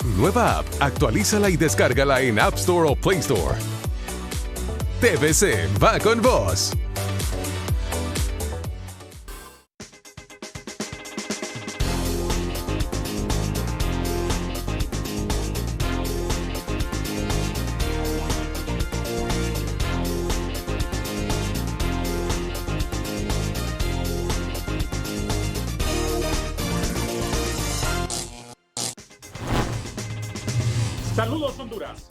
Nueva app. Actualízala y descárgala en App Store o Play Store. TVC va con vos. Saludos, Honduras.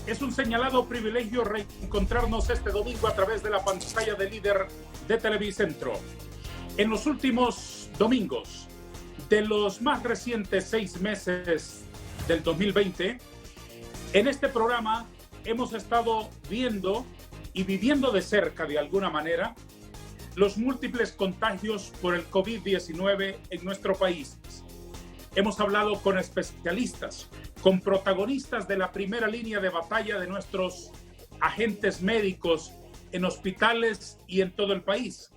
Es un señalado privilegio reencontrarnos este domingo a través de la pantalla de Líder de Televicentro. En los últimos domingos de los más recientes 6 meses del 2020, en este programa hemos estado viendo y viviendo de cerca, de alguna manera, los múltiples contagios por el COVID-19 en nuestro país. Hemos hablado con especialistas, con protagonistas de la primera línea de batalla de nuestros agentes médicos en hospitales y en todo el país,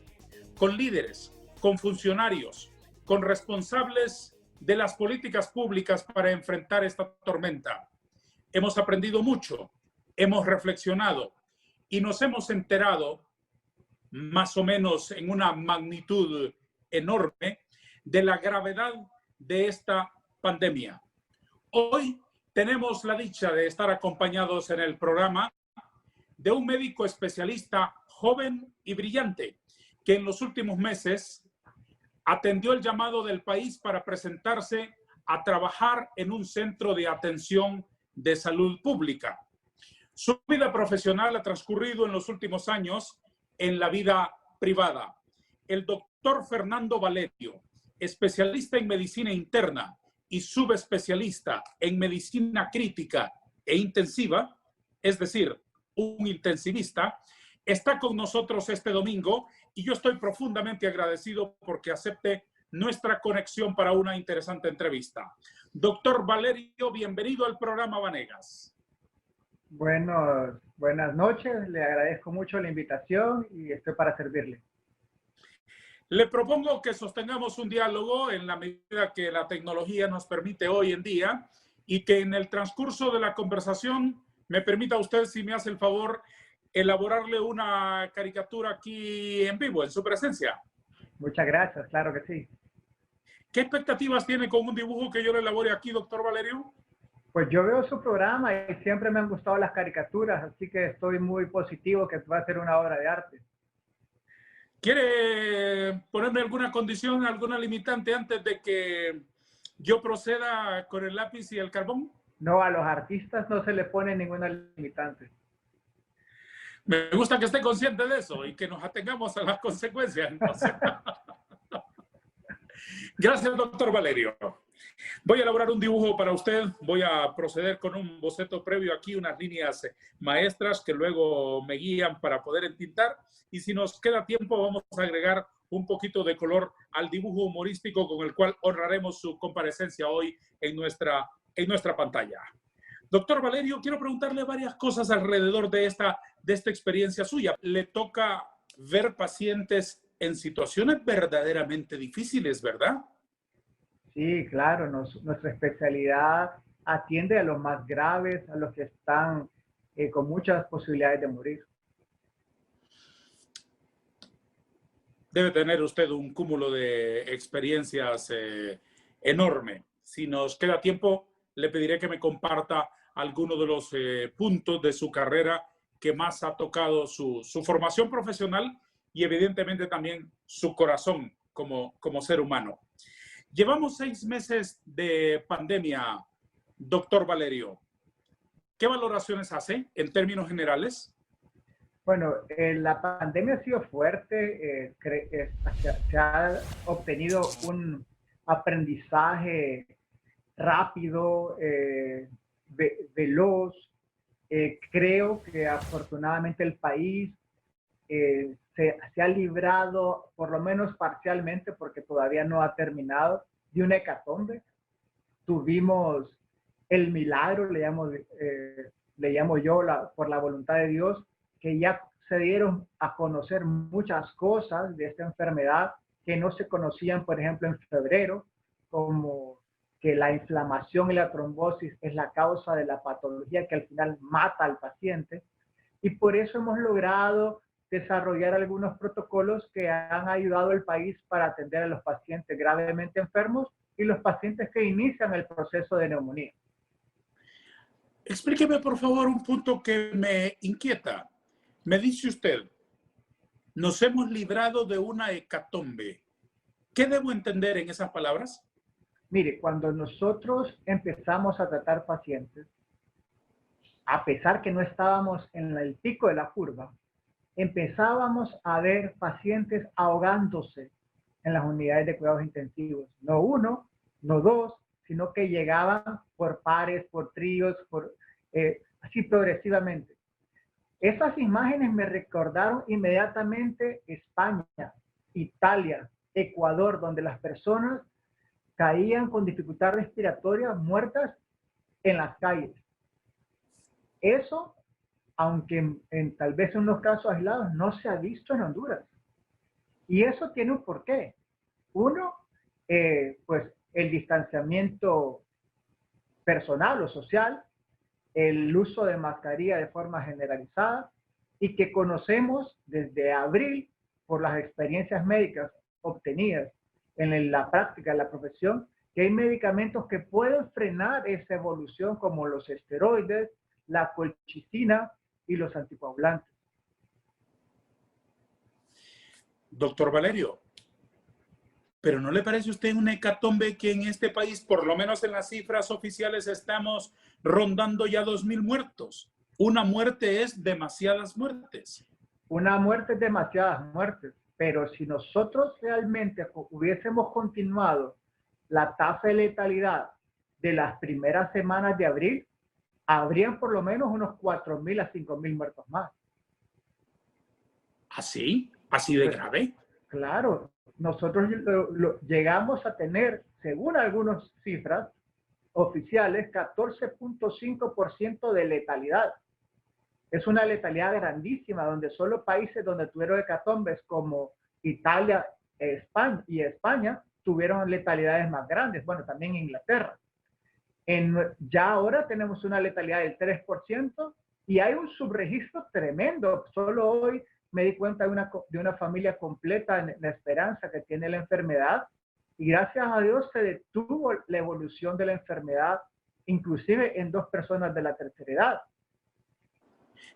con líderes, con funcionarios, con responsables de las políticas públicas para enfrentar esta tormenta. Hemos aprendido mucho, hemos reflexionado y nos hemos enterado, más o menos en una magnitud enorme, de la gravedad de esta pandemia. Hoy tenemos la dicha de estar acompañados en el programa de un médico especialista joven y brillante que en los últimos meses atendió el llamado del país para presentarse a trabajar en un centro de atención de salud pública. Su vida profesional ha transcurrido en los últimos años en la vida privada. El doctor Fernando Valerio, especialista en medicina interna y subespecialista en medicina crítica e intensiva, es decir, un intensivista, está con nosotros este domingo y yo estoy profundamente agradecido porque acepte nuestra conexión para una interesante entrevista. Doctor Valerio, bienvenido al programa Vanegas. Bueno, buenas noches, le agradezco mucho la invitación y estoy para servirle. Le propongo que sostengamos un diálogo en la medida que la tecnología nos permite hoy en día y que en el transcurso de la conversación me permita usted, si me hace el favor, elaborarle una caricatura aquí en vivo, en su presencia. Muchas gracias, claro que sí. ¿Qué expectativas tiene con un dibujo que yo le elabore aquí, doctor Valerio? Pues yo veo su programa y siempre me han gustado las caricaturas, así que estoy muy positivo que va a ser una obra de arte. ¿Quiere ponerme alguna condición, alguna limitante antes de que yo proceda con el lápiz y el carbón? No, a los artistas no se le pone ninguna limitante. Me gusta que esté consciente de eso y que nos atengamos a las consecuencias. Entonces. Gracias, doctor Valerio. Voy a elaborar un dibujo para usted. Voy a proceder con un boceto previo aquí, unas líneas maestras que luego me guían para poder entintar. Y si nos queda tiempo, vamos a agregar un poquito de color al dibujo humorístico con el cual honraremos su comparecencia hoy en nuestra pantalla. Doctor Valerio, quiero preguntarle varias cosas alrededor de esta experiencia suya. Le toca ver pacientes en situaciones verdaderamente difíciles, ¿verdad? Sí, claro, nuestra especialidad atiende a los más graves, a los que están con muchas posibilidades de morir. Debe tener usted un cúmulo de experiencias enorme. Si nos queda tiempo, le pediré que me comparta algunos de los puntos de su carrera que más ha tocado su formación profesional y evidentemente también su corazón como ser humano. Llevamos 6 meses de pandemia, doctor Valerio. ¿Qué valoraciones hace en términos generales? Bueno, la pandemia ha sido fuerte, se ha obtenido un aprendizaje rápido, veloz. Creo que afortunadamente el país se ha librado, por lo menos parcialmente, porque todavía no ha terminado, de una hecatombe. Tuvimos el milagro, le llamo yo, por la voluntad de Dios, que ya se dieron a conocer muchas cosas de esta enfermedad que no se conocían, por ejemplo, en febrero, como que la inflamación y la trombosis es la causa de la patología que al final mata al paciente. Y por eso hemos logrado desarrollar algunos protocolos que han ayudado al país para atender a los pacientes gravemente enfermos y los pacientes que inician el proceso de neumonía. Explíqueme, por favor, un punto que me inquieta. Me dice usted, nos hemos librado de una hecatombe. ¿Qué debo entender en esas palabras? Mire, cuando nosotros empezamos a tratar pacientes, a pesar que no estábamos en el pico de la curva, empezábamos a ver pacientes ahogándose en las unidades de cuidados intensivos. No uno, no dos, sino que llegaban por pares, por tríos, así progresivamente. Esas imágenes me recordaron inmediatamente España, Italia, Ecuador, donde las personas caían con dificultad respiratoria, muertas en las calles. Eso, aunque tal vez en unos casos aislados, no se ha visto en Honduras. Y eso tiene un porqué. Uno, pues el distanciamiento personal o social, el uso de mascarilla de forma generalizada, y que conocemos desde abril por las experiencias médicas obtenidas en la práctica de la profesión, que hay medicamentos que pueden frenar esa evolución, como los esteroides, la colchicina y los anticoagulantes. Doctor Valerio, ¿pero no le parece a usted una hecatombe que en este país, por lo menos en las cifras oficiales, estamos rondando ya 2.000 muertos? Una muerte es demasiadas muertes. Una muerte es demasiadas muertes, pero si nosotros realmente hubiésemos continuado la tasa de letalidad de las primeras semanas de abril, habrían por lo menos unos 4.000 a 5.000 muertos más. ¿Así? ¿Así de grave? Claro, nosotros llegamos a tener, según algunas cifras oficiales, 14.5% de letalidad. Es una letalidad grandísima, donde solo países donde tuvieron hecatombes como Italia y España tuvieron letalidades más grandes. Bueno, también Inglaterra. Ya ahora tenemos una letalidad del 3% y hay un subregistro tremendo. Solo hoy me di cuenta de una familia completa en La Esperanza que tiene la enfermedad, y gracias a Dios se detuvo la evolución de la enfermedad, inclusive en 2 personas de la tercera edad.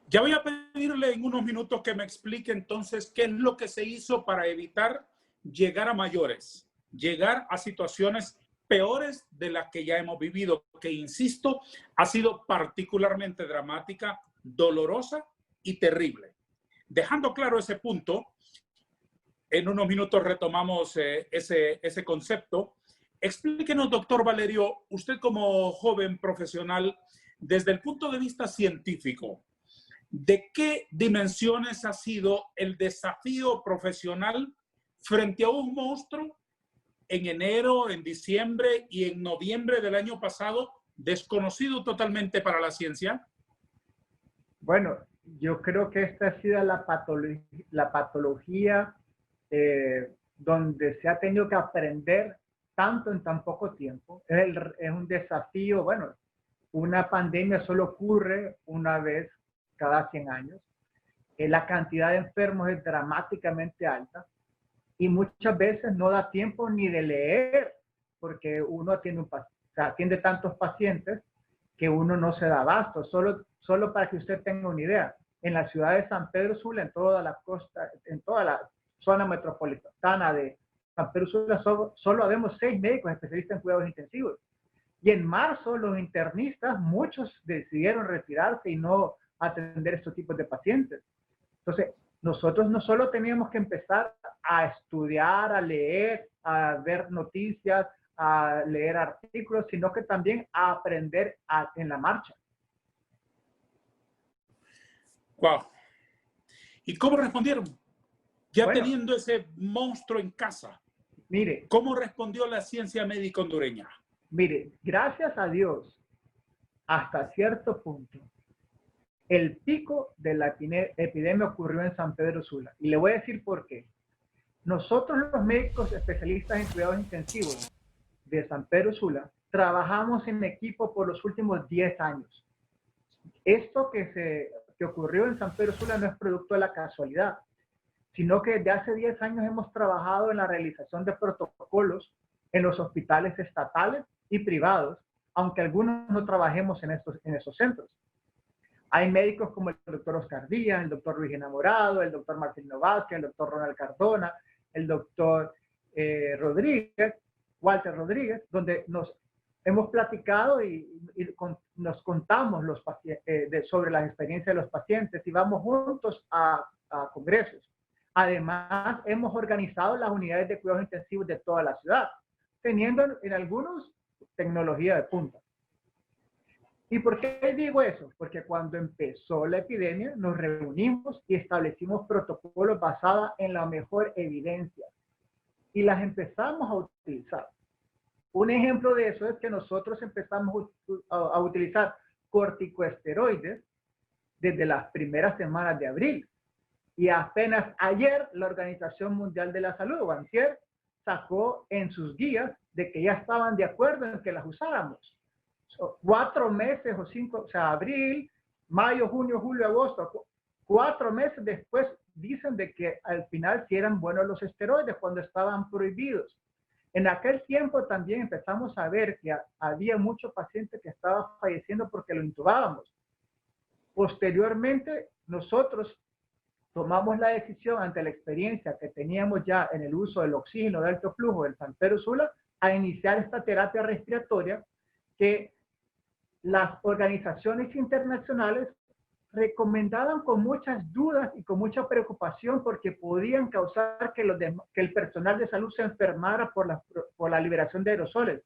Ya voy a pedirle en unos minutos que me explique entonces qué es lo que se hizo para evitar llegar a mayores, llegar a situaciones peores de las que ya hemos vivido, que insisto, ha sido particularmente dramática, dolorosa y terrible. Dejando claro ese punto, en unos minutos retomamos ese concepto. Explíquenos, doctor Valerio, usted como joven profesional, desde el punto de vista científico, ¿de qué dimensiones ha sido el desafío profesional frente a un monstruo en enero, en diciembre y en noviembre del año pasado, desconocido totalmente para la ciencia? Bueno, yo creo que esta ha sido la patología donde se ha tenido que aprender tanto en tan poco tiempo. Es un desafío. Bueno, una pandemia solo ocurre una vez cada 100 años. La cantidad de enfermos es dramáticamente alta y muchas veces no da tiempo ni de leer, porque uno atiende tantos pacientes que uno no se da abasto. Solo para que usted tenga una idea, en la ciudad de San Pedro Sula, en toda la costa, en toda la zona metropolitana de San Pedro Sula, solo habemos 6 médicos especialistas en cuidados intensivos. Y en marzo los internistas, muchos decidieron retirarse y no atender estos tipos de pacientes. Entonces, nosotros no solo teníamos que empezar a estudiar, a leer, a ver noticias, a leer artículos, sino que también a aprender en la marcha. Wow. ¿Y cómo respondieron? Ya Bueno, teniendo ese monstruo en casa, mire, ¿cómo respondió la ciencia médica hondureña? Mire, gracias a Dios, hasta cierto punto, el pico de la epidemia ocurrió en San Pedro Sula. Y le voy a decir por qué. Nosotros, los médicos especialistas en cuidados intensivos de San Pedro Sula, trabajamos en equipo por los últimos 10 años. Esto que ocurrió en San Pedro Sula no es producto de la casualidad, sino que desde hace 10 años hemos trabajado en la realización de protocolos en los hospitales estatales y privados, aunque algunos no trabajemos en esos centros. Hay médicos como el doctor Oscar Díaz, el doctor Luis Enamorado, el doctor Martín Vázquez, el doctor Ronald Cardona, el doctor Walter Rodríguez, donde nos hemos platicado y nos contamos sobre las experiencias de los pacientes y vamos juntos a congresos. Además, hemos organizado las unidades de cuidados intensivos de toda la ciudad, teniendo en algunos tecnología de punta. ¿Y por qué digo eso? Porque cuando empezó la epidemia nos reunimos y establecimos protocolos basados en la mejor evidencia y las empezamos a utilizar. Un ejemplo de eso es que nosotros empezamos a utilizar corticosteroides desde las primeras semanas de abril. Y apenas ayer la Organización Mundial de la Salud, o antier, sacó en sus guías de que ya estaban de acuerdo en que las usáramos. 4 meses o 5, o sea, abril, mayo, junio, julio, agosto, 4 meses después dicen de que al final sí eran buenos los esteroides cuando estaban prohibidos. En aquel tiempo también empezamos a ver que había muchos pacientes que estaban falleciendo porque lo intubábamos. Posteriormente, nosotros tomamos la decisión ante la experiencia que teníamos ya en el uso del oxígeno de alto flujo del San Pedro Sula a iniciar esta terapia respiratoria que las organizaciones internacionales recomendaban con muchas dudas y con mucha preocupación porque podían causar que el personal de salud se enfermara por la liberación de aerosoles.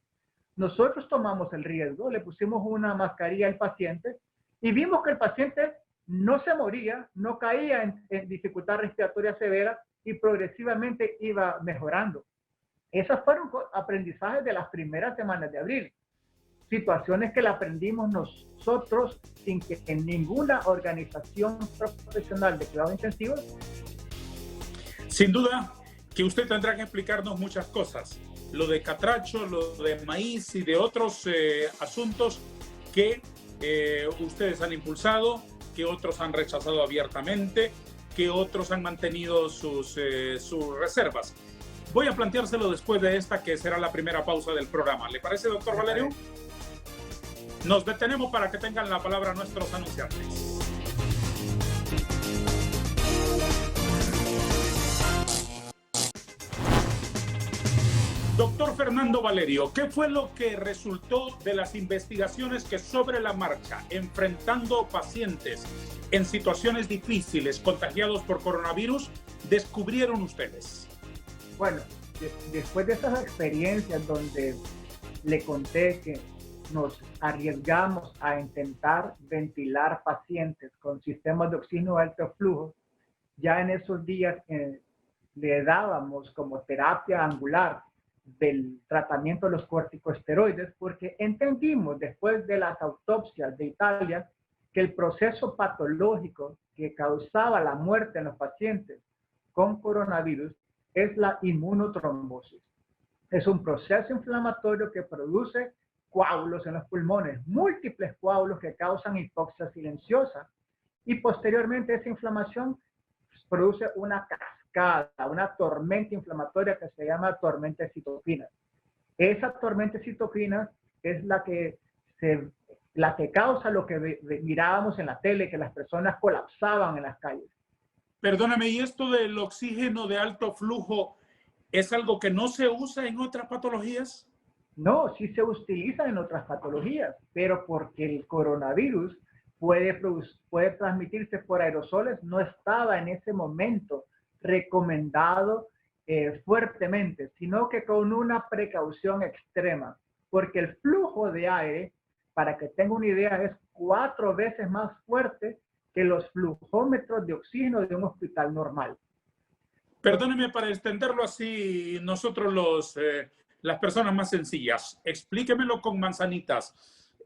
Nosotros tomamos el riesgo, le pusimos una mascarilla al paciente y vimos que el paciente no se moría, no caía en dificultad respiratoria severa y progresivamente iba mejorando. Esos fueron aprendizajes de las primeras semanas de abril. Situaciones que la aprendimos nosotros sin que en ninguna organización profesional de cuidados intensivos. Sin duda que usted tendrá que explicarnos muchas cosas. Lo de catracho, lo de maíz y de otros asuntos que ustedes han impulsado, que otros han rechazado abiertamente, que otros han mantenido sus reservas. Voy a planteárselo después de esta, que será la primera pausa del programa. ¿Le parece, doctor Valerio? Nos detenemos para que tengan la palabra nuestros anunciantes. Doctor Fernando Valerio, ¿qué fue lo que resultó de las investigaciones que sobre la marcha, enfrentando pacientes en situaciones difíciles, contagiados por coronavirus, descubrieron ustedes? Bueno, después de esas experiencias donde le conté que nos arriesgamos a intentar ventilar pacientes con sistemas de oxígeno de alto flujo, ya en esos días le dábamos como terapia angular del tratamiento de los corticosteroides, porque entendimos después de las autopsias de Italia que el proceso patológico que causaba la muerte en los pacientes con coronavirus es la inmunotrombosis. Es un proceso inflamatorio que produce coágulos en los pulmones, múltiples coágulos que causan hipoxia silenciosa, y posteriormente esa inflamación produce una cascada, una tormenta inflamatoria que se llama tormenta de citoquinas. Esa tormenta de citoquinas es la que causa lo que mirábamos en la tele, que las personas colapsaban en las calles. Perdóname, ¿y esto del oxígeno de alto flujo es algo que no se usa en otras patologías? No, sí se utiliza en otras patologías, pero porque el coronavirus puede transmitirse por aerosoles, no estaba en ese momento recomendado fuertemente, sino que con una precaución extrema, porque el flujo de aire, para que tenga una idea, es 4 veces más fuerte que los flujómetros de oxígeno de un hospital normal. Perdóneme, para extenderlo así, nosotros las personas más sencillas, explíquemelo con manzanitas.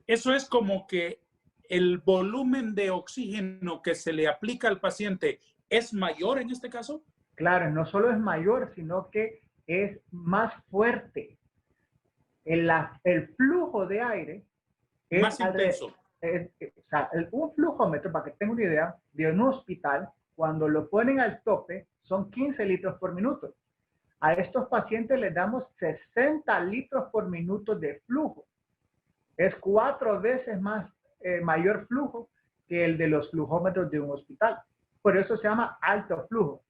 Eso es como que el volumen de oxígeno que se le aplica al paciente es mayor en este caso. Claro, no solo es mayor, sino que es más fuerte. el flujo de aire es más intenso. O sea, un flujómetro, para que tengan una idea, de un hospital, cuando lo ponen al tope, son 15 litros por minuto. A estos pacientes les damos 60 litros por minuto de flujo. Es 4 veces más mayor flujo que el de los flujómetros de un hospital. Por eso se llama alto flujo.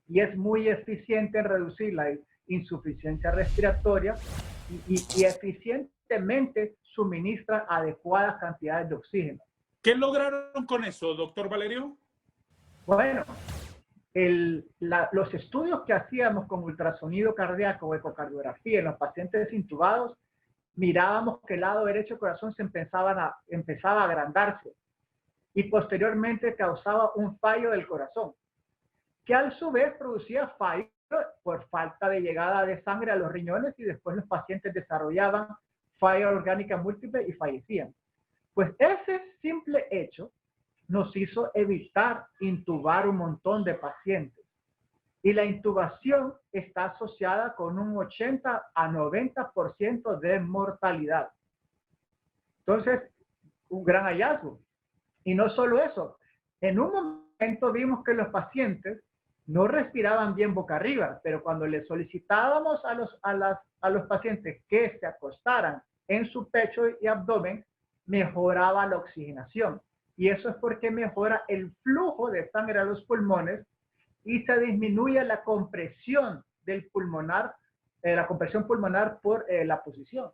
Y es muy eficiente en reducir la insuficiencia respiratoria y eficientemente suministra adecuadas cantidades de oxígeno. ¿Qué lograron con eso, doctor Valerio? Bueno, los estudios que hacíamos con ultrasonido cardíaco o ecocardiografía en los pacientes intubados, mirábamos que el lado derecho del corazón se empezaba a agrandarse y posteriormente causaba un fallo del corazón, que a su vez producía fallo por falta de llegada de sangre a los riñones y después los pacientes desarrollaban falla orgánica múltiple y fallecían. Pues ese simple hecho nos hizo evitar intubar un montón de pacientes. Y la intubación está asociada con un 80 a 90% de mortalidad. Entonces, un gran hallazgo. Y no solo eso, en un momento vimos que los pacientes no respiraban bien boca arriba, pero cuando les solicitábamos a los pacientes que se acostaran en su pecho y abdomen, mejoraba la oxigenación. Y eso es porque mejora el flujo de sangre a los pulmones y se disminuye la compresión del pulmonar, la compresión pulmonar por la posición.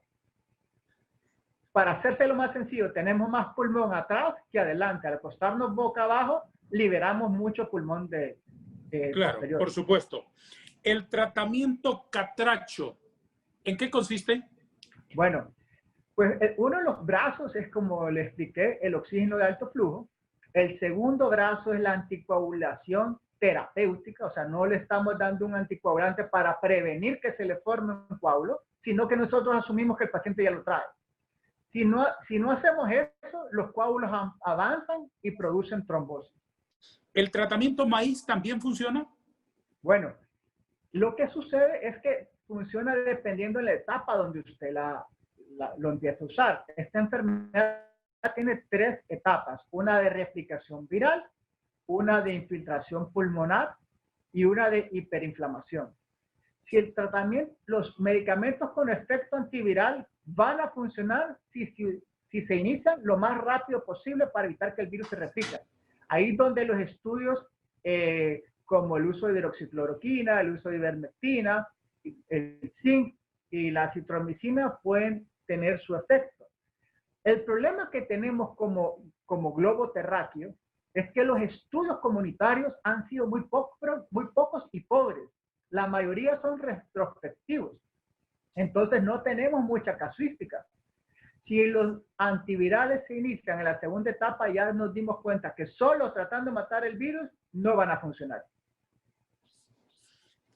Para hacértelo más sencillo, tenemos más pulmón atrás que adelante. Al acostarnos boca abajo, liberamos mucho pulmón claro, posterior. Por supuesto. El tratamiento catracho, ¿en qué consiste? Bueno, pues uno de los brazos es, como le expliqué, el oxígeno de alto flujo. El segundo brazo es la anticoagulación terapéutica, o sea, no le estamos dando un anticoagulante para prevenir que se le forme un coágulo, sino que nosotros asumimos que el paciente ya lo trae. Si no hacemos eso, los coágulos avanzan y producen trombosis. ¿El tratamiento maíz también funciona? Bueno, lo que sucede es que funciona dependiendo de la etapa donde usted lo empieza a usar. Esta enfermedad tiene 3 etapas, una de replicación viral, una de infiltración pulmonar y una de hiperinflamación. Si el tratamiento, los medicamentos con efecto antiviral van a funcionar si se inician lo más rápido posible para evitar que el virus se replique. Ahí donde los estudios como el uso de hidroxicloroquina, el uso de ivermectina, el zinc y la citromicina pueden tener su efecto. El problema que tenemos como globo terráqueo es que los estudios comunitarios han sido muy pocos y pobres. La mayoría son retrospectivos. Entonces no tenemos mucha casuística. Si los antivirales se inician en la segunda etapa, ya nos dimos cuenta que solo tratando de matar el virus no van a funcionar.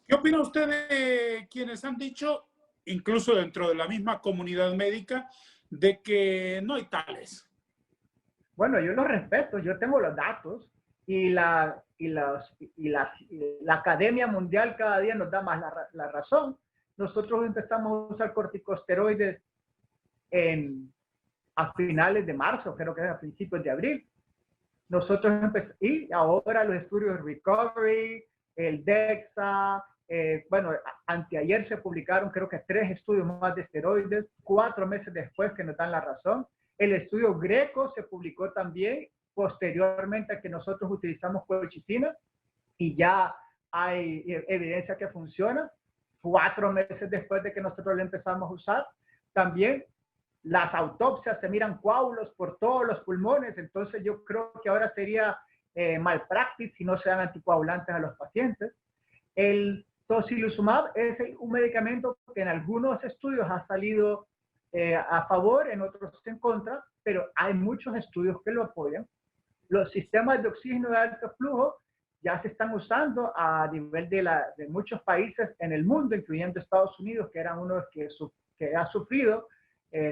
¿Qué opina usted de quienes han dicho, incluso dentro de la misma comunidad médica, de que no hay tales? Bueno, yo los respeto, yo tengo los datos y la Academia Mundial cada día nos da más la razón. Nosotros empezamos a usar corticosteroides a finales de marzo, creo que es a principios de abril. Y ahora los estudios Recovery, el DEXA, bueno, anteayer se publicaron creo que 3 estudios más de esteroides, 4 meses después que nos dan la razón. El estudio Greco se publicó también posteriormente a que nosotros utilizamos colchicina y ya hay evidencia que funciona. 4 meses después de que nosotros lo empezamos a usar. También las autopsias se miran coágulos por todos los pulmones, entonces yo creo que ahora sería malpraxis si no se dan anticoagulantes a los pacientes. El tocilizumab es un medicamento que en algunos estudios ha salido a favor, en otros en contra, pero hay muchos estudios que lo apoyan. Los sistemas de oxígeno de alto flujo ya se están usando a nivel de muchos países en el mundo, incluyendo Estados Unidos, que eran uno que ha sufrido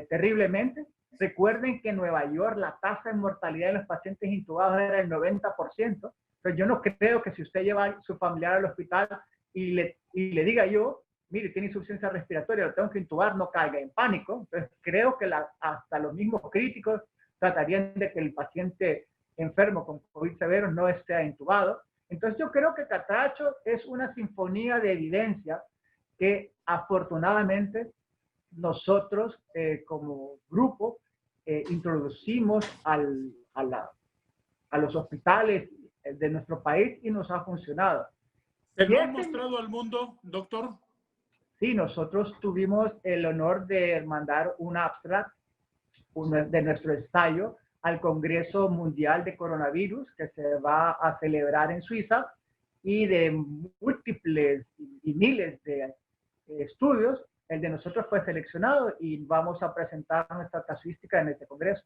terriblemente. Recuerden que en Nueva York la tasa de mortalidad de los pacientes intubados era el 90%. Pero yo no creo que si usted lleva a su familiar al hospital y le diga yo, mire, tiene insuficiencia respiratoria, lo tengo que intubar, no caiga en pánico. Entonces, creo que hasta los mismos críticos tratarían de que el paciente enfermo con COVID severo no esté intubado. Entonces, yo creo que Catracho es una sinfonía de evidencia que afortunadamente nosotros como grupo introducimos a los hospitales de nuestro país y nos ha funcionado. ¿Se lo han mostrado al mundo, doctor? Sí, nosotros tuvimos el honor de mandar un abstract de nuestro ensayo al Congreso Mundial de Coronavirus que se va a celebrar en Suiza, y de múltiples y miles de estudios, el de nosotros fue seleccionado y vamos a presentar nuestra casuística en este Congreso.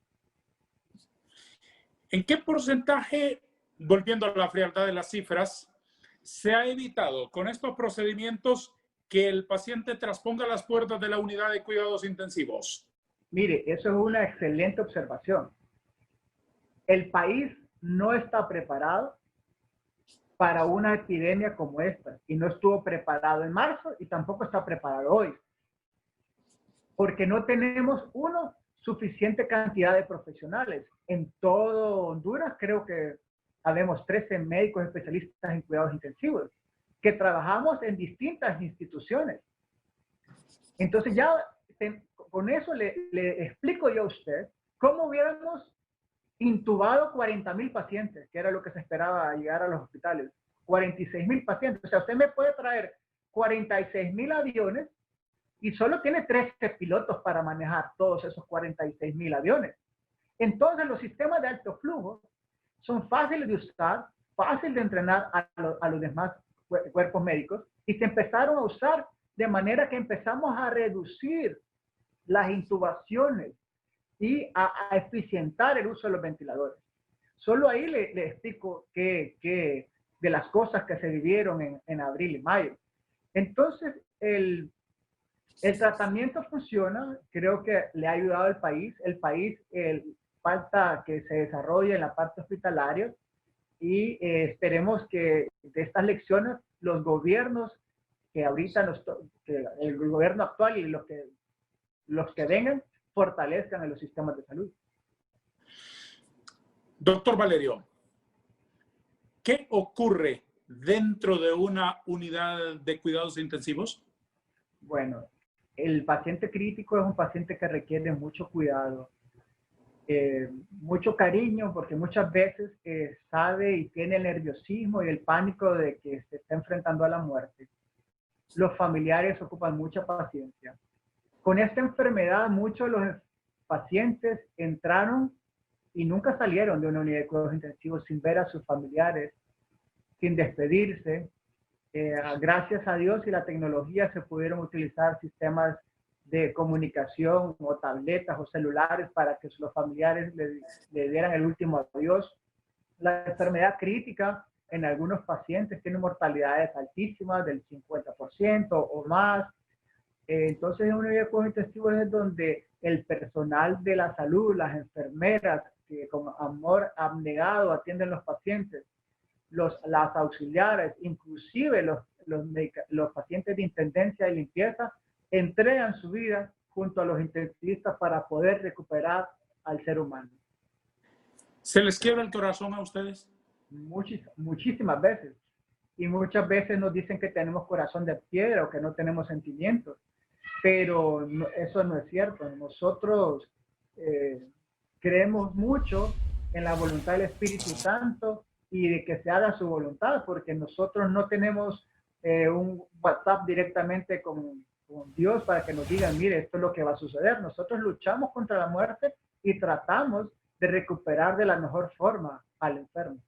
¿En qué porcentaje, volviendo a la frialdad de las cifras, se ha evitado con estos procedimientos que el paciente trasponga las puertas de la unidad de cuidados intensivos? Mire, eso es una excelente observación. El país no está preparado para una epidemia como esta, y no estuvo preparado en marzo y tampoco está preparado hoy, porque no tenemos, suficiente cantidad de profesionales. En todo Honduras creo que habemos 13 médicos especialistas en cuidados intensivos que trabajamos en distintas instituciones. Entonces ya con eso le explico yo a usted cómo hubiéramos intubado 40,000 pacientes, que era lo que se esperaba llegar a los hospitales. 46,000 pacientes. O sea, usted me puede traer 46,000 aviones y solo tiene 13 pilotos para manejar todos esos 46,000 aviones. Entonces, los sistemas de alto flujo son fáciles de usar, fácil de entrenar a los demás cuerpos médicos, y se empezaron a usar de manera que empezamos a reducir las intubaciones y a eficientar el uso de los ventiladores. Solo ahí le explico que de las cosas que se vivieron en abril y mayo. Entonces, el tratamiento funciona, creo que le ha ayudado al país. El país falta que se desarrolle en la parte hospitalaria, y esperemos que de estas lecciones los gobiernos que ahorita, el gobierno actual y los que vengan, fortalezcan en los sistemas de salud. Doctor Valerio, ¿qué ocurre dentro de una unidad de cuidados intensivos? Bueno, el paciente crítico es un paciente que requiere mucho cuidado, mucho cariño, porque muchas veces sabe y tiene el nerviosismo y el pánico de que se está enfrentando a la muerte. Los familiares ocupan mucha paciencia. Con esta enfermedad, muchos de los pacientes entraron y nunca salieron de una unidad de cuidados intensivos sin ver a sus familiares, sin despedirse. Gracias a Dios y la tecnología se pudieron utilizar sistemas de comunicación o tabletas o celulares para que los familiares le dieran el último adiós. La enfermedad crítica en algunos pacientes tiene mortalidades altísimas del 50% o más. Entonces, en una unidad de cuidados intensivos es donde el personal de la salud, las enfermeras, que con amor abnegado atienden los pacientes, las auxiliares, inclusive los pacientes de intendencia y limpieza, entregan su vida junto a los intensivistas para poder recuperar al ser humano. ¿Se les quiebra el corazón a ustedes? Muchísimas veces. Y muchas veces nos dicen que tenemos corazón de piedra o que no tenemos sentimientos. Pero eso no es cierto. Nosotros creemos mucho en la voluntad del Espíritu Santo y de que se haga su voluntad, porque nosotros no tenemos un WhatsApp directamente con Dios para que nos digan, mire, esto es lo que va a suceder. Nosotros luchamos contra la muerte y tratamos de recuperar de la mejor forma al enfermo.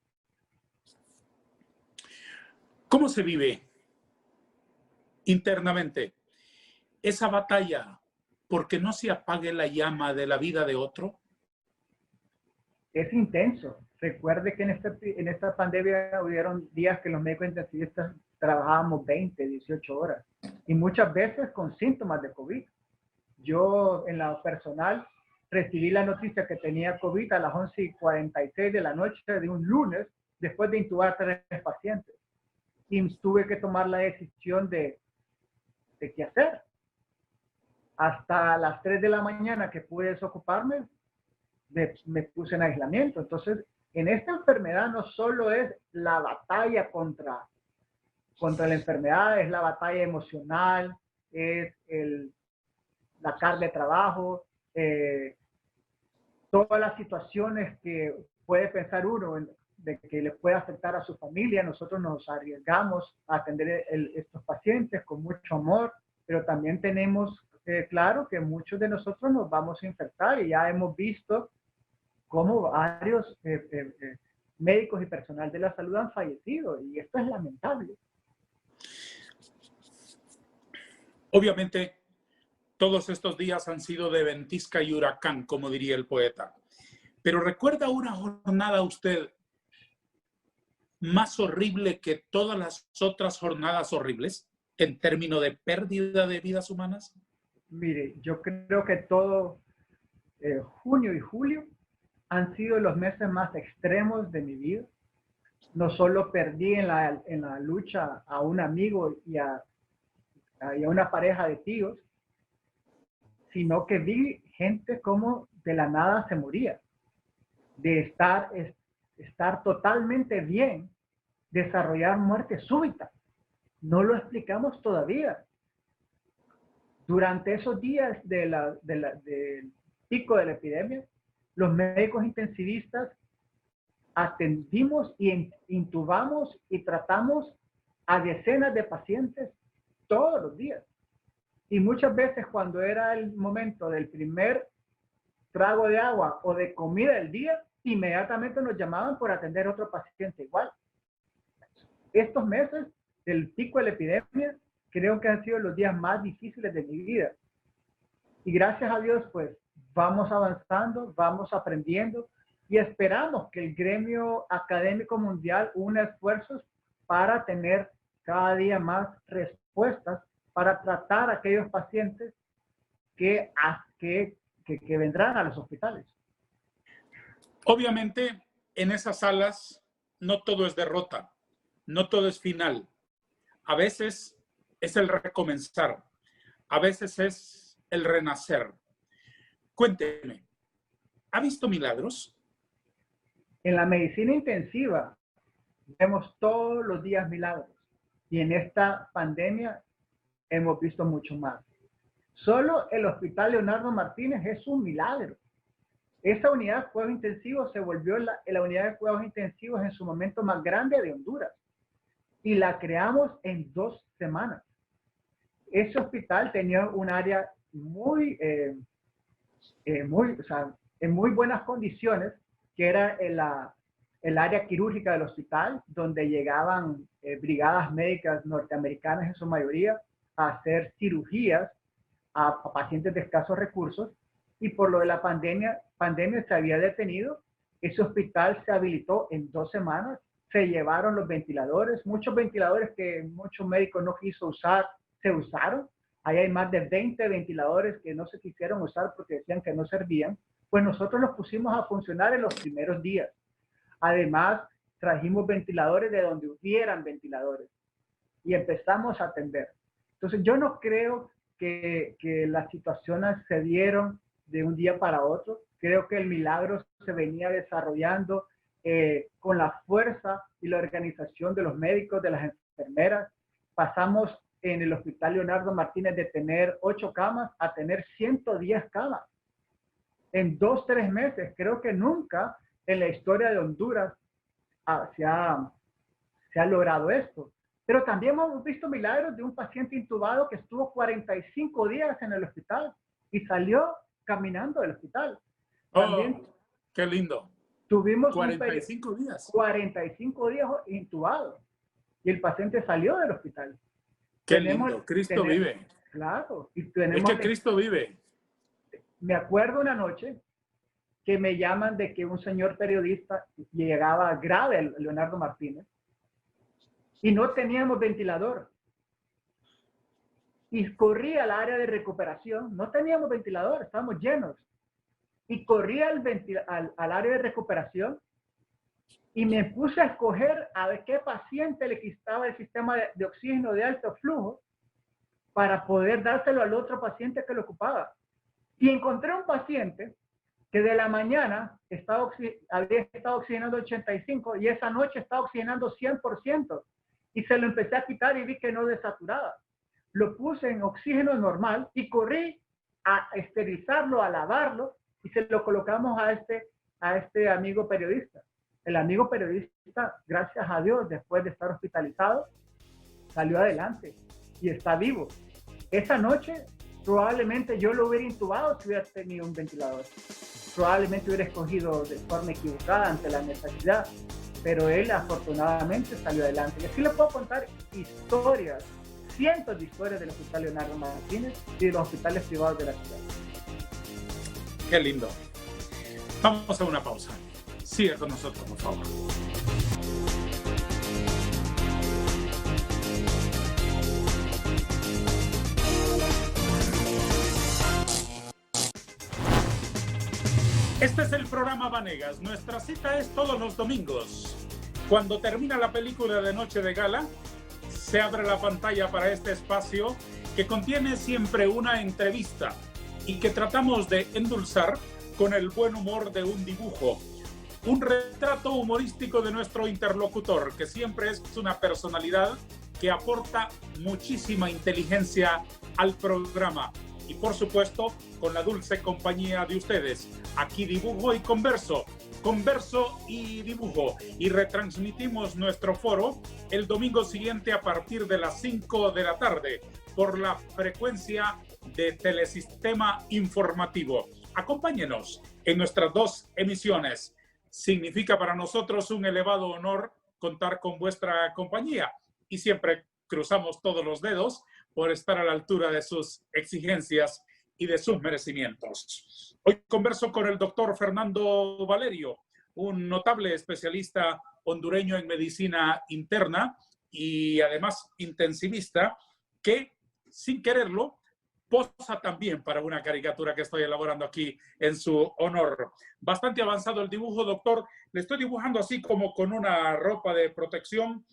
¿Cómo se vive internamente esa batalla porque no se apague la llama de la vida de otro? Es intenso. Recuerde que en esta pandemia hubieron días que los médicos intensivistas trabajábamos 20, 18 horas y muchas veces con síntomas de COVID. Yo en lo personal recibí la noticia que tenía COVID a las 11:46 de la noche de un lunes después de intubar 3 pacientes. Y tuve que tomar la decisión de de qué hacer. Hasta las 3 de la mañana que pude desocuparme, me puse en aislamiento. Entonces, en esta enfermedad no solo es la batalla contra la enfermedad, es la batalla emocional, es la carga de trabajo, todas las situaciones que puede pensar uno de que le puede afectar a su familia. Nosotros nos arriesgamos a atender estos pacientes con mucho amor, pero también tenemos claro que muchos de nosotros nos vamos a infectar y ya hemos visto cómo varios médicos y personal de la salud han fallecido y esto es lamentable. Obviamente, todos estos días han sido de ventisca y huracán, como diría el poeta. Pero ¿recuerda una jornada usted más horrible que todas las otras jornadas horribles en términos de pérdida de vidas humanas? Mire, yo creo que todo junio y julio han sido los meses más extremos de mi vida. No solo perdí en la lucha a un amigo y a una pareja de tíos, sino que vi gente como de la nada se moría, de estar totalmente bien, desarrollar muerte súbita. No lo explicamos todavía. Durante esos días del pico de la epidemia, los médicos intensivistas atendimos y intubamos y tratamos a decenas de pacientes todos los días. Y muchas veces cuando era el momento del primer trago de agua o de comida del día, inmediatamente nos llamaban por atender a otro paciente igual. Estos meses del pico de la epidemia creo que han sido los días más difíciles de mi vida. Y gracias a Dios, pues, vamos avanzando, vamos aprendiendo y esperamos que el gremio académico mundial una esfuerzos para tener cada día más respuestas para tratar a aquellos pacientes que vendrán a los hospitales. Obviamente, en esas salas no todo es derrota, no todo es final. A veces es el recomenzar, a veces es el renacer. Cuénteme, ¿ha visto milagros? En la medicina intensiva vemos todos los días milagros y en esta pandemia hemos visto mucho más. Solo el Hospital Leonardo Martínez es un milagro. Esa unidad de cuidados intensivos se volvió la unidad de cuidados intensivos en su momento más grande de Honduras y la creamos en 2 semanas. Ese hospital tenía un área en muy buenas condiciones, que era el área quirúrgica del hospital, donde llegaban brigadas médicas norteamericanas en su mayoría a hacer cirugías a pacientes de escasos recursos, y por lo de la pandemia se había detenido. Ese hospital se habilitó en 2 semanas, se llevaron los ventiladores, muchos ventiladores que muchos médicos no quiso usar, se usaron. Ahí hay más de 20 ventiladores que no se quisieron usar porque decían que no servían. Pues nosotros los pusimos a funcionar en los primeros días. Además, trajimos ventiladores de donde hubieran ventiladores y empezamos a atender. Entonces, yo no creo que las situaciones se dieron de un día para otro. Creo que el milagro se venía desarrollando con la fuerza y la organización de los médicos, de las enfermeras. Pasamos en el Hospital Leonardo Martínez de tener 8 camas a tener 110 camas. En 2-3 meses, creo que nunca en la historia de Honduras se ha logrado esto. Pero también hemos visto milagros de un paciente intubado que estuvo 45 días en el hospital y salió caminando del hospital. También qué lindo. Tuvimos 45 días. 45 días intubado y el paciente salió del hospital. Qué lindo. Cristo vive. Claro. Y es que Cristo vive. Me acuerdo una noche que me llaman de que un señor periodista llegaba grave, Leonardo Martínez, y no teníamos ventilador. Y corrí al área de recuperación, no teníamos ventilador, estábamos llenos. Y corrí al área de recuperación y me puse a escoger a ver qué paciente le quitaba el sistema de oxígeno de alto flujo para poder dárselo al otro paciente que lo ocupaba. Y encontré un paciente que de la mañana había estado oxigenando 85 y esa noche estaba oxigenando 100%. Y se lo empecé a quitar y vi que no desaturaba. Lo puse en oxígeno normal y corrí a esterilizarlo, a lavarlo, y se lo colocamos a este amigo periodista. El amigo periodista, gracias a Dios, después de estar hospitalizado, salió adelante y está vivo. Esa noche probablemente yo lo hubiera intubado si hubiera tenido un ventilador. Probablemente hubiera escogido de forma equivocada ante la necesidad, pero él afortunadamente salió adelante. Y así le puedo contar historias, cientos de historias del Hospital Leonardo Martínez y de los hospitales privados de la ciudad. Qué lindo. Vamos a una pausa. Sigue con nosotros, por favor. Este es el programa Vanegas. Nuestra cita es todos los domingos. Cuando termina la película de Noche de Gala, se abre la pantalla para este espacio que contiene siempre una entrevista y que tratamos de endulzar con el buen humor de un dibujo. Un retrato humorístico de nuestro interlocutor, que siempre es una personalidad que aporta muchísima inteligencia al programa. Y por supuesto, con la dulce compañía de ustedes. Aquí dibujo y converso y dibujo. Y retransmitimos nuestro foro el domingo siguiente a partir de las 5 de la tarde por la frecuencia de Telesistema Informativo. Acompáñenos en nuestras dos emisiones. Significa para nosotros un elevado honor contar con vuestra compañía y siempre cruzamos todos los dedos por estar a la altura de sus exigencias y de sus merecimientos. Hoy converso con el doctor Fernando Valerio, un notable especialista hondureño en medicina interna y además intensivista, que sin quererlo posa también para una caricatura que estoy elaborando aquí en su honor. Bastante avanzado el dibujo, doctor. Le estoy dibujando así como con una ropa de protección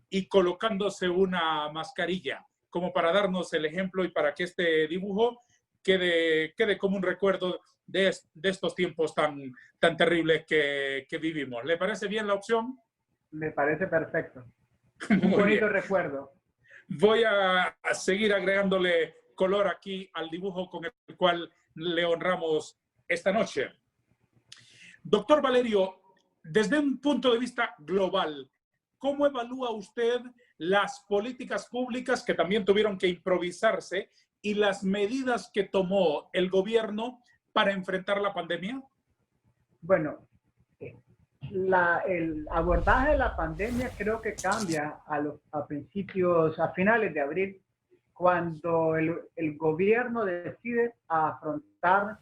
y colocándose una mascarilla, como para darnos el ejemplo y para que este dibujo quede como un recuerdo de estos tiempos tan terribles que vivimos. ¿Le parece bien la opción? Me parece perfecto. Un bonito recuerdo. Voy a seguir agregándole color aquí al dibujo con el cual le honramos esta noche. Doctor Valerio, desde un punto de vista global, ¿cómo evalúa usted las políticas públicas que también tuvieron que improvisarse y las medidas que tomó el gobierno para enfrentar la pandemia? Bueno, el abordaje de la pandemia creo que cambia a finales de abril, cuando el gobierno decide afrontar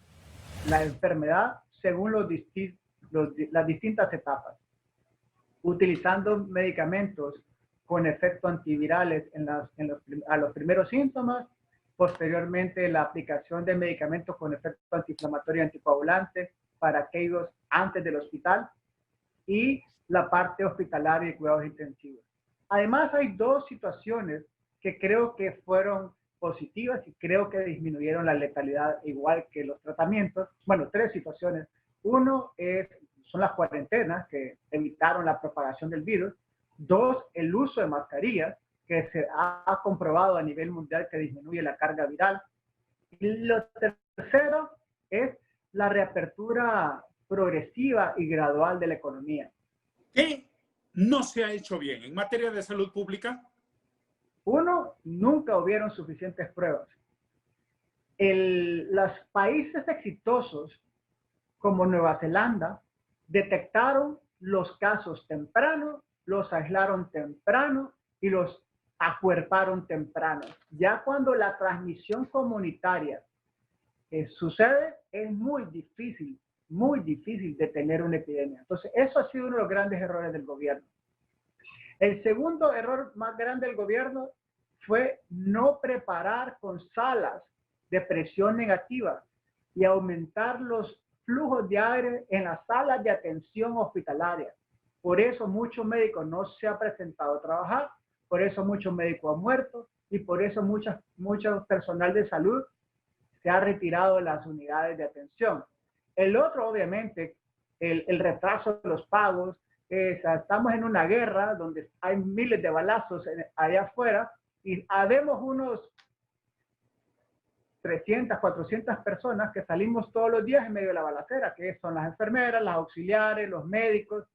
la enfermedad según las distintas etapas, utilizando medicamentos con efectos antivirales a los primeros síntomas, posteriormente la aplicación de medicamentos con efecto antiinflamatorio y anticoagulante para aquellos antes del hospital, y la parte hospitalaria y cuidados intensivos. Además, hay dos situaciones que creo que fueron positivas y creo que disminuyeron la letalidad igual que los tratamientos. Bueno, tres situaciones. Uno son las cuarentenas, que evitaron la propagación del virus. Dos, el uso de mascarillas, que se ha comprobado a nivel mundial que disminuye la carga viral. Y lo tercero es la reapertura progresiva y gradual de la economía. ¿Qué no se ha hecho bien en materia de salud pública? Uno, nunca hubieron suficientes pruebas. Los países exitosos como Nueva Zelanda detectaron los casos temprano, los aislaron temprano y los acuerparon temprano. Ya cuando la transmisión comunitaria sucede, es muy difícil detener una epidemia. Entonces, eso ha sido uno de los grandes errores del gobierno. El segundo error más grande del gobierno fue no preparar con salas de presión negativa y aumentar los flujos de aire en las salas de atención hospitalaria. Por eso muchos médicos no se han presentado a trabajar, por eso muchos médicos han muerto y por eso mucho personal de salud se ha retirado de las unidades de atención. El otro, obviamente, el retraso de los pagos. Estamos en una guerra donde hay miles de balazos allá afuera y habemos unos 300, 400 personas que salimos todos los días en medio de la balacera, que son las enfermeras, las auxiliares, los médicos,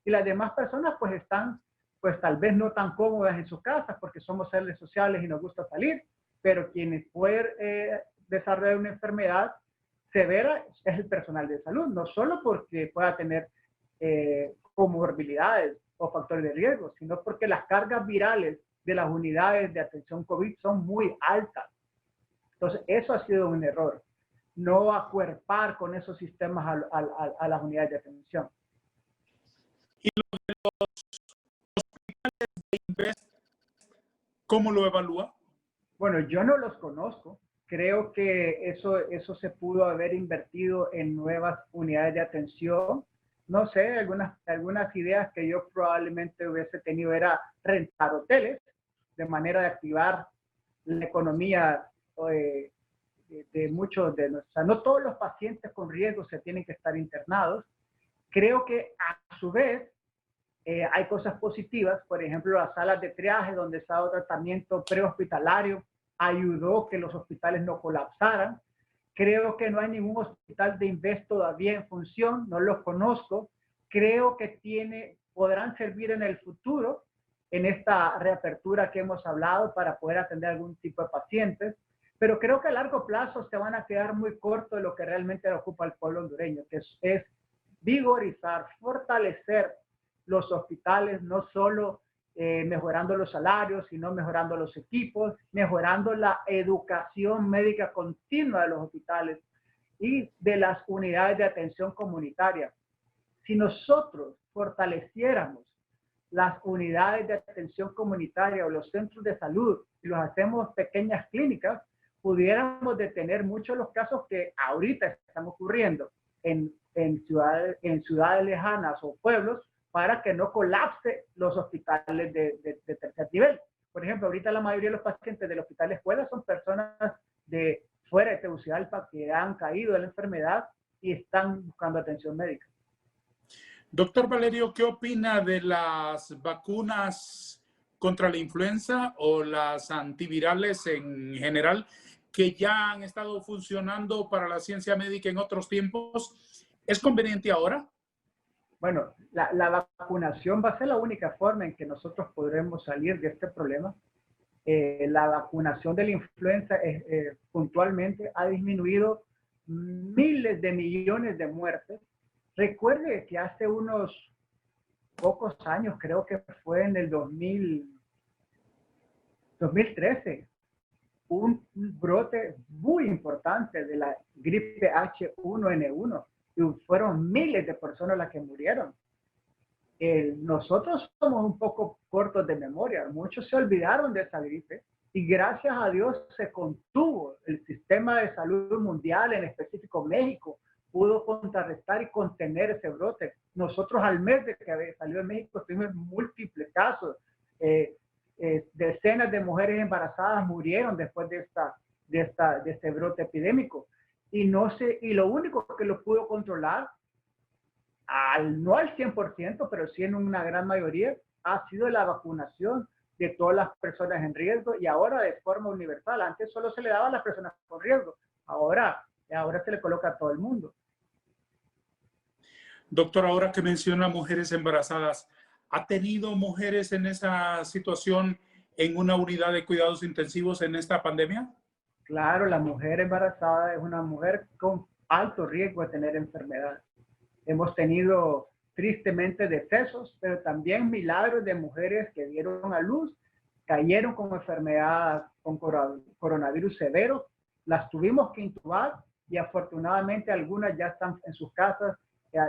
y las demás personas pues están pues tal vez no tan cómodas en sus casas porque somos seres sociales y nos gusta salir, pero quienes pueden desarrollar una enfermedad severa es el personal de salud, no solo porque pueda tener comorbilidades o factores de riesgo, sino porque las cargas virales de las unidades de atención COVID son muy altas. Entonces, eso ha sido un error, no acuerpar con esos sistemas a las unidades de atención. ¿Y lo de los hospitales de Invest, cómo lo evalúa? Bueno, yo no los conozco. Creo que eso se pudo haber invertido en nuevas unidades de atención. No sé, algunas ideas que yo probablemente hubiese tenido era rentar hoteles de manera de activar la economía de muchos de nosotros. O sea, no todos los pacientes con riesgo se tienen que estar internados. Creo que a su vez hay cosas positivas. Por ejemplo, las salas de triaje donde se ha dado tratamiento prehospitalario ayudó que los hospitales no colapsaran. Creo que no hay ningún hospital de Invest todavía en función, no los conozco. Creo que podrán servir en el futuro, en esta reapertura que hemos hablado, para poder atender algún tipo de pacientes. Pero creo que a largo plazo se van a quedar muy cortos de lo que realmente ocupa el pueblo hondureño, que es vigorizar, fortalecer los hospitales, no solo mejorando los salarios, sino mejorando los equipos, mejorando la educación médica continua de los hospitales y de las unidades de atención comunitaria. Si nosotros fortaleciéramos las unidades de atención comunitaria o los centros de salud y los hacemos pequeñas clínicas, pudiéramos detener muchos de los casos que ahorita están ocurriendo en ciudades lejanas o pueblos, para que no colapse los hospitales de tercer nivel. Por ejemplo, ahorita la mayoría de los pacientes del hospital escuela son personas de fuera de Tegucigalpa que han caído de la enfermedad y están buscando atención médica. Doctor Valerio, ¿qué opina de las vacunas contra la influenza o las antivirales en general que ya han estado funcionando para la ciencia médica en otros tiempos? ¿Es conveniente ahora? Bueno, la vacunación va a ser la única forma en que nosotros podremos salir de este problema. La vacunación de la influenza puntualmente ha disminuido miles de millones de muertes. Recuerde que hace unos pocos años, creo que fue en el 2013, un brote muy importante de la gripe H1N1. Y fueron miles de personas las que murieron. Nosotros somos un poco cortos de memoria. Muchos se olvidaron de esa gripe y gracias a Dios se contuvo. El sistema de salud mundial, en específico México, pudo contrarrestar y contener ese brote. Nosotros al mes de que salió de México tuvimos múltiples casos. Decenas de mujeres embarazadas murieron después de este brote epidémico. Y lo único que lo pudo controlar, no al 100%, pero sí en una gran mayoría, ha sido la vacunación de todas las personas en riesgo y ahora de forma universal. Antes solo se le daba a las personas con riesgo, ahora se le coloca a todo el mundo. Doctor, ahora que menciona mujeres embarazadas, ¿ha tenido mujeres en esa situación en una unidad de cuidados intensivos en esta pandemia? Claro, la mujer embarazada es una mujer con alto riesgo de tener enfermedad. Hemos tenido tristemente decesos, pero también milagros de mujeres que dieron a luz, cayeron con enfermedad, con coronavirus severo, las tuvimos que intubar y afortunadamente algunas ya están en sus casas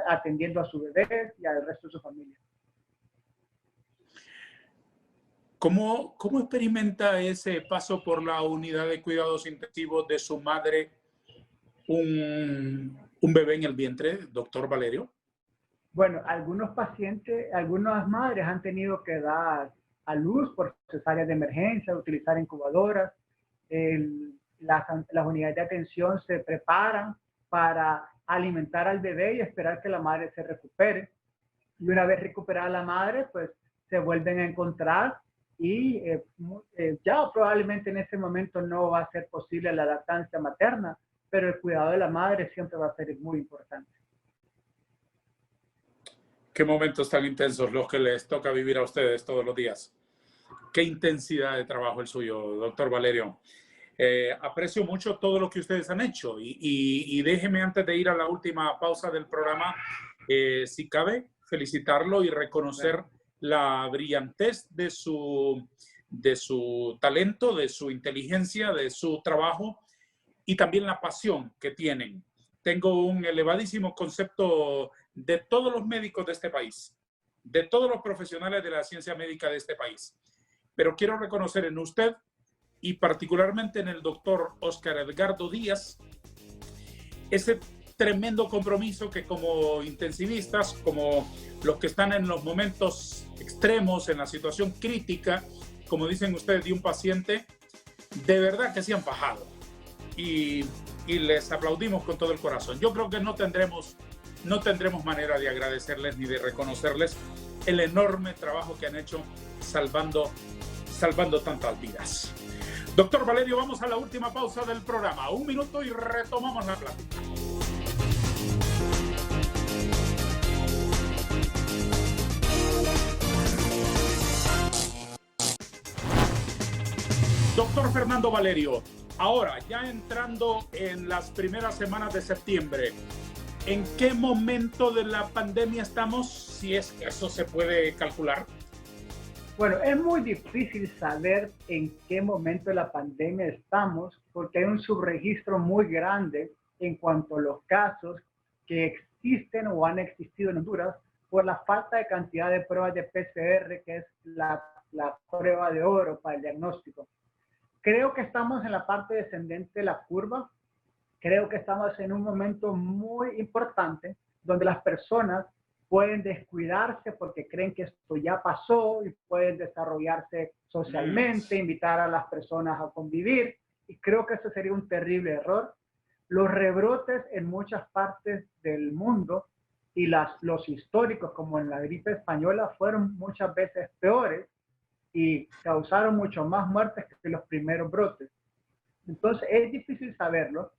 atendiendo a su bebé y al resto de su familia. ¿Cómo experimenta ese paso por la unidad de cuidados intensivos de su madre, un bebé en el vientre, doctor Valerio? Bueno, algunos pacientes, algunas madres han tenido que dar a luz por cesáreas de emergencia, utilizar incubadoras. Las unidades de atención se preparan para alimentar al bebé y esperar que la madre se recupere. Y una vez recuperada la madre, pues se vuelven a encontrar y ya probablemente en ese momento no va a ser posible la lactancia materna, pero el cuidado de la madre siempre va a ser muy importante. Qué momentos tan intensos los que les toca vivir a ustedes todos los días. Qué intensidad de trabajo el suyo, doctor Valerio. Aprecio mucho todo lo que ustedes han hecho y déjeme, antes de ir a la última pausa del programa, si cabe, felicitarlo y reconocer la brillantez de su talento, de su inteligencia, de su trabajo y también la pasión que tienen. Tengo un elevadísimo concepto de todos los médicos de este país, de todos los profesionales de la ciencia médica de este país. Pero quiero reconocer en usted y particularmente en el doctor Óscar Edgardo Díaz ese tremendo compromiso que como intensivistas, como los que están en los momentos extremos, en la situación crítica, como dicen ustedes, de un paciente, de verdad que se han fajado. Y les aplaudimos con todo el corazón. Yo creo que no tendremos manera de agradecerles ni de reconocerles el enorme trabajo que han hecho salvando tantas vidas. Doctor Valerio, vamos a la última pausa del programa. 1 minuto y retomamos la plática. Doctor Fernando Valerio, ahora ya entrando en las primeras semanas de septiembre, ¿en qué momento de la pandemia estamos? Si es que eso se puede calcular. Bueno, es muy difícil saber en qué momento de la pandemia estamos porque hay un subregistro muy grande en cuanto a los casos que existen o han existido en Honduras por la falta de cantidad de pruebas de PCR, que es la prueba de oro para el diagnóstico. Creo que estamos en la parte descendente de la curva. Creo que estamos en un momento muy importante donde las personas pueden descuidarse porque creen que esto ya pasó y pueden desarrollarse socialmente, invitar a las personas a convivir. Y creo que eso sería un terrible error. Los rebrotes en muchas partes del mundo y los históricos, como en la gripe española, fueron muchas veces peores y causaron mucho más muertes que los primeros brotes. Entonces es difícil saberlo.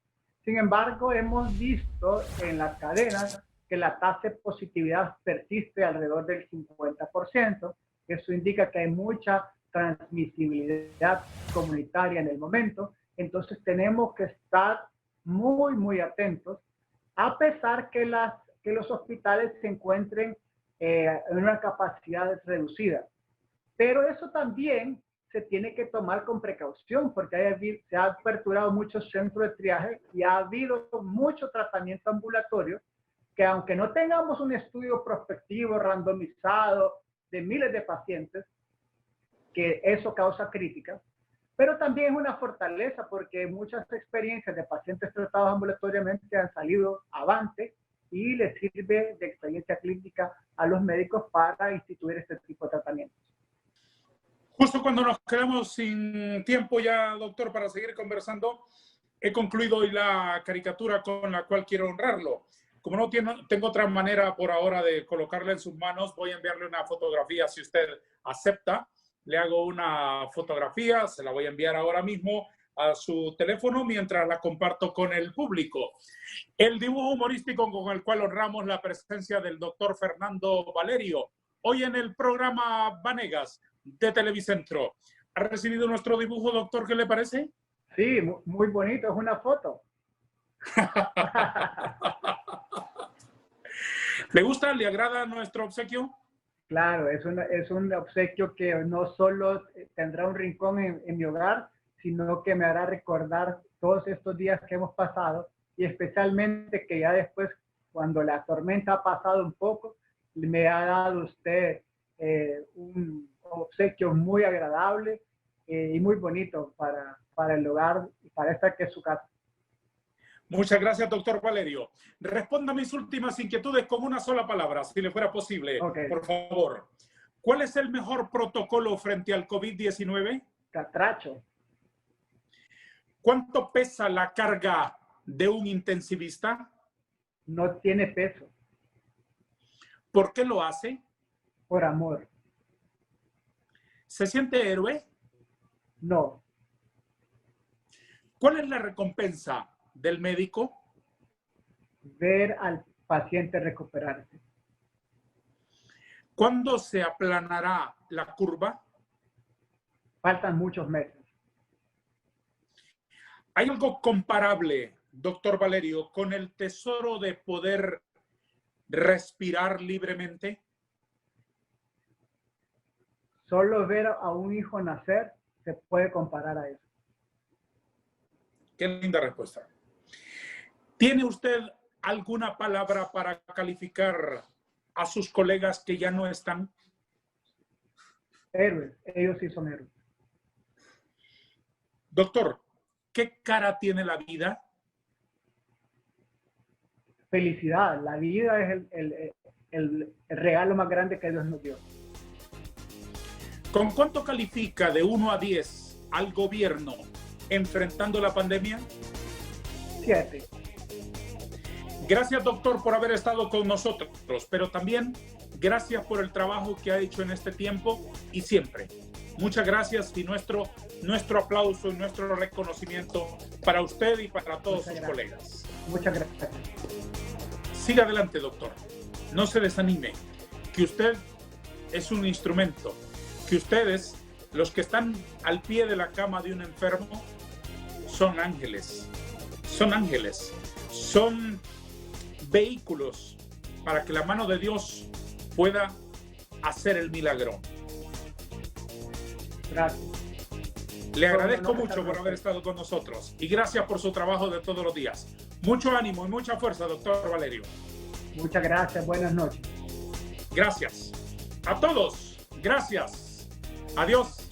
Sin embargo, hemos visto en las cadenas que la tasa de positividad persiste alrededor del 50%. Eso indica que hay mucha transmisibilidad comunitaria en el momento. Entonces tenemos que estar muy, muy atentos, a pesar que los hospitales se encuentren en una capacidad reducida. Pero eso también se tiene que tomar con precaución porque se ha aperturado muchos centros de triaje y ha habido mucho tratamiento ambulatorio que, aunque no tengamos un estudio prospectivo randomizado de miles de pacientes, que eso causa críticas, pero también es una fortaleza porque muchas experiencias de pacientes tratados ambulatoriamente han salido avante y les sirve de experiencia clínica a los médicos para instituir este tipo de tratamientos. Justo cuando nos quedamos sin tiempo ya, doctor, para seguir conversando, he concluido hoy la caricatura con la cual quiero honrarlo. Como no tengo otra manera por ahora de colocarla en sus manos, voy a enviarle una fotografía, si usted acepta. Le hago una fotografía, se la voy a enviar ahora mismo a su teléfono mientras la comparto con el público. El dibujo humorístico con el cual honramos la presencia del doctor Fernando Valerio, hoy en el programa Vanegas de Televicentro. ¿Ha recibido nuestro dibujo, doctor? ¿Qué le parece? Sí, muy bonito, es una foto. ¿Le gusta? ¿Le agrada nuestro obsequio? Claro, es un obsequio que no solo tendrá un rincón en mi hogar, sino que me hará recordar todos estos días que hemos pasado y especialmente que ya después, cuando la tormenta ha pasado un poco, me ha dado usted un obsequio muy agradable y muy bonito para el hogar y para esta que es su casa. Muchas gracias, doctor Valerio. Responda mis últimas inquietudes con una sola palabra, si le fuera posible, okay. Por favor. ¿Cuál es el mejor protocolo frente al COVID-19? Catracho. ¿Cuánto pesa la carga de un intensivista? No tiene peso. ¿Por qué lo hace? Por amor. ¿Se siente héroe? No. ¿Cuál es la recompensa del médico? Ver al paciente recuperarse. ¿Cuándo se aplanará la curva? Faltan muchos meses. ¿Hay algo comparable, doctor Valerio, con el tesoro de poder respirar libremente? Solo ver a un hijo nacer se puede comparar a eso. Qué linda respuesta. ¿Tiene usted alguna palabra para calificar a sus colegas que ya no están? Héroes, ellos sí son héroes. Doctor, ¿qué cara tiene la vida? Felicidad, la vida es el regalo más grande que Dios nos dio. ¿Con cuánto califica de 1 a 10 al gobierno enfrentando la pandemia? 7. Gracias, doctor, por haber estado con nosotros, pero también gracias por el trabajo que ha hecho en este tiempo y siempre. Muchas gracias y nuestro aplauso y nuestro reconocimiento para usted y para todos sus colegas. Muchas gracias. Siga adelante, doctor. No se desanime, que usted es un instrumento, que ustedes, los que están al pie de la cama de un enfermo, son ángeles. Son ángeles. Son vehículos para que la mano de Dios pueda hacer el milagro. Gracias. Le agradezco mucho por haber estado con nosotros y gracias por su trabajo de todos los días. Mucho ánimo y mucha fuerza, doctor Valerio. Muchas gracias. Buenas noches. Gracias. A todos, gracias. Adiós.